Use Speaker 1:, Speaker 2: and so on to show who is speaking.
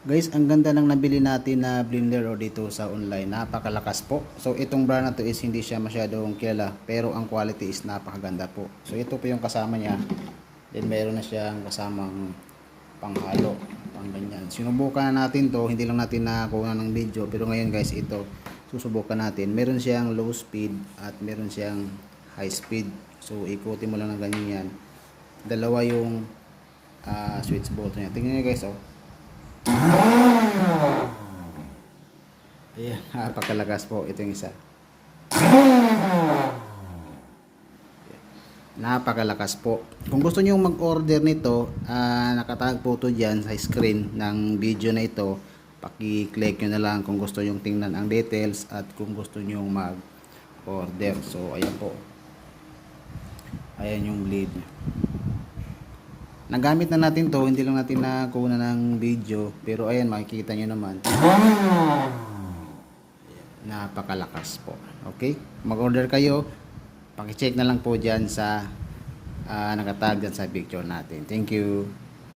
Speaker 1: Guys, ang ganda ng nabili natin na blender dito sa online. Napakalakas po. So, itong brand na to is hindi siya masyadong kilala. Pero ang quality is napakaganda po. So, ito po yung kasama niya. Then, meron na siyang kasamang panghalo. Pang ganyan. Sinubukan na natin to. Hindi lang natin nakakuha ng video. Pero ngayon guys, ito. Susubukan natin. Meron siyang low speed at meron siyang high speed. So, ikutin mo lang ng ganyan yan. Dalawa yung switch button niya. Tingnan niyo guys, oh. Ayan, napakalakas po. Ito yung isa. Napakalakas po. Kung gusto niyo mag-order nito, nakatag po ito dyan sa screen ng video na ito. Paki-click nyo na lang kung gusto niyo tingnan ang details at kung gusto niyo mag-order. So, ayan po. Ayan yung blade. Nagamit na natin to, hindi lang natin nakuha ng video, pero ayan makikita nyo naman. Napakalakas po. Okay? Mag-order kayo, paki-check na lang po dyan sa nakatag dyan sa picture natin. Thank you.